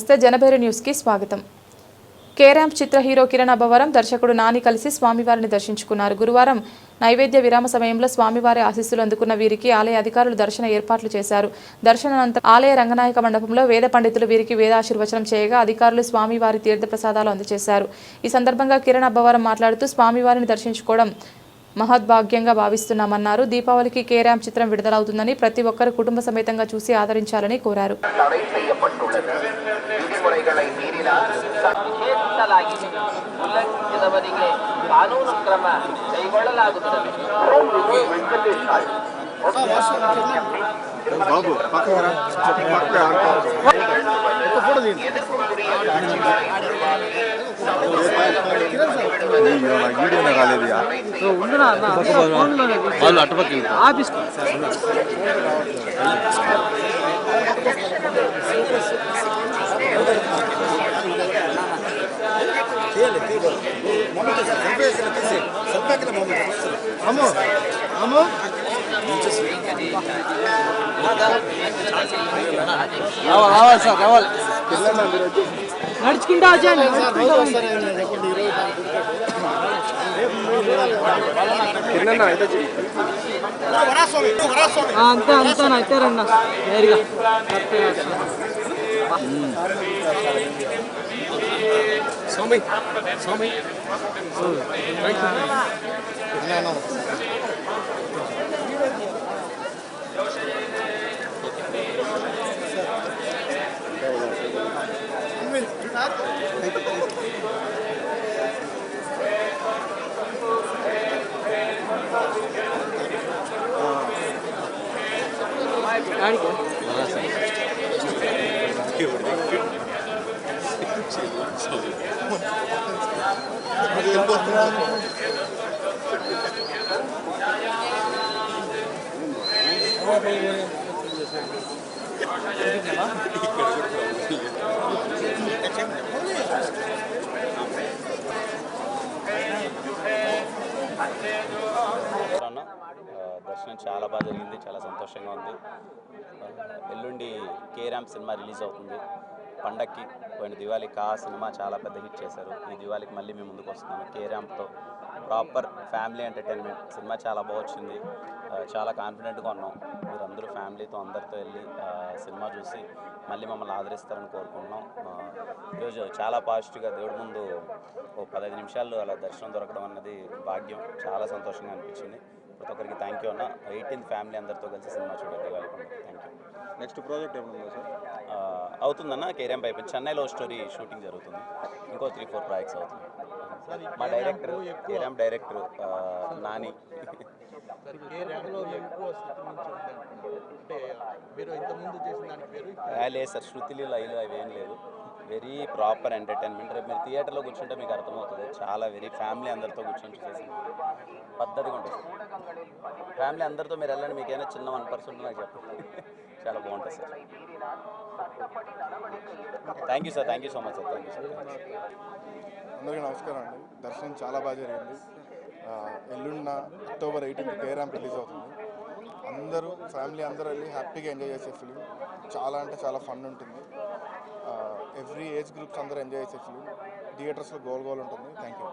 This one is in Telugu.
నమస్తే జనబేరి న్యూస్ కి స్వాగతం. కేరాంప్ చిత్ర హీరో కిరణ్ అబ్బవరం దర్శకుడు నాని కలిసి స్వామివారిని దర్శించుకున్నారు. గురువారం నైవేద్య విరామ సమయంలో స్వామివారి ఆశీస్సులు అందుకున్న వీరికి ఆలయ అధికారులు దర్శన ఏర్పాట్లు చేశారు. దర్శనానంతరం ఆలయ రంగనాయక మండపంలో వేద పండితులు వీరికి వేదాశీర్వచనం చేయగా అధికారులు స్వామివారి తీర్థ ప్రసాదాలు అందజేశారు. ఈ సందర్భంగా కిరణ్ అబ్బవరం మాట్లాడుతూ స్వామివారిని దర్శించుకోవడం మహద్భాగ్యంగా భావిస్తున్నామన్నారు. దీపావళికి కేరాంప్ చిత్రం విడుదలవుతుందని ప్రతి ఒక్కరు కుటుంబ సమేతంగా చూసి ఆదరించాలని కోరారు. నడుచుకుంటా వచ్చాను అంతే అంతా అయితారన్న నేరుగా స్వామి స్వామి దర్శనం చాలా బాగా జరిగింది, చాలా సంతోషంగా ఉంది. ఎల్లుండి కేరాంప్ సినిమా రిలీజ్ అవుతుంది. పండక్కి పోయిన దివాళీకి ఆ సినిమా చాలా పెద్ద హిట్ చేశారు. ఈ దివాళీకి మళ్ళీ మేము ముందుకు వస్తున్నాము కేరాంప్తో. ప్రాపర్ ఫ్యామిలీ ఎంటర్టైన్మెంట్ సినిమా చాలా బాగా వచ్చింది. చాలా కాన్ఫిడెంట్గా ఉన్నాం. మీరందరూ ఫ్యామిలీతో అందరితో వెళ్ళి సినిమా చూసి మళ్ళీ మమ్మల్ని ఆదరిస్తారని కోరుకుంటున్నాం. ఈరోజు చాలా పాజిటివ్గా దేవుడి ముందు ఓ 15 నిమిషాలు అలా దర్శనం దొరకడం అన్నది భాగ్యం. చాలా సంతోషంగా అనిపించింది. ప్రతి ఒక్కరికి థ్యాంక్ యూ అన్న. 18th ఫ్యామిలీ అందరితో కలిసి సినిమా చూడండి దివాళీ పండుగ. Thank you. నెక్స్ట్ ప్రాజెక్ట్ ఏమన్నా సార్ అవుతుందన్న. కేరాంప్ అయిపోయింది. చెన్నైలో స్టోరీ షూటింగ్ జరుగుతుంది. ఇంకో 3-4 ప్రాజెక్ట్స్ అవుతుంది. మా డైరెక్టర్ కేరాంప్ డైరెక్టర్ నాని. లేదు సార్, శృతిలీల ఐలు అవి ఏం లేదు. Very proper entertainment. రేపు మీరు థియేటర్లో కూర్చుంటే మీకు అర్థమవుతుంది. చాలా వెరీ ఫ్యామిలీ అందరితో కూర్చొని చూసేసి పద్ధతిగా ఉంటుంది. ఫ్యామిలీ అందరితో మీరు వెళ్ళండి. మీకైనా చిన్న 1% నాకు చెప్పండి. చాలా బాగుంటుంది sir. Thank you sir. Thank you so much sir. Thank you sir. అందరికీ నమస్కారం అండి. దర్శనం చాలా బాగా జరిగింది. ఎల్లుండిన October 18th కేరాంప్ రిలీజ్ అవుతుంది. అందరూ ఫ్యామిలీ అందరూ వెళ్ళి హ్యాపీగా ఎంజాయ్ చేసే ఫిలిం. చాలా అంటే చాలా ఫన్ ఉంటుంది. ఎవ్రీ ఏజ్ గ్రూప్స్ అందరూ ఎంజాయ్ చేసే ఫిలిం. థియేటర్స్లో గోల్ ఉంటుంది. Thank you.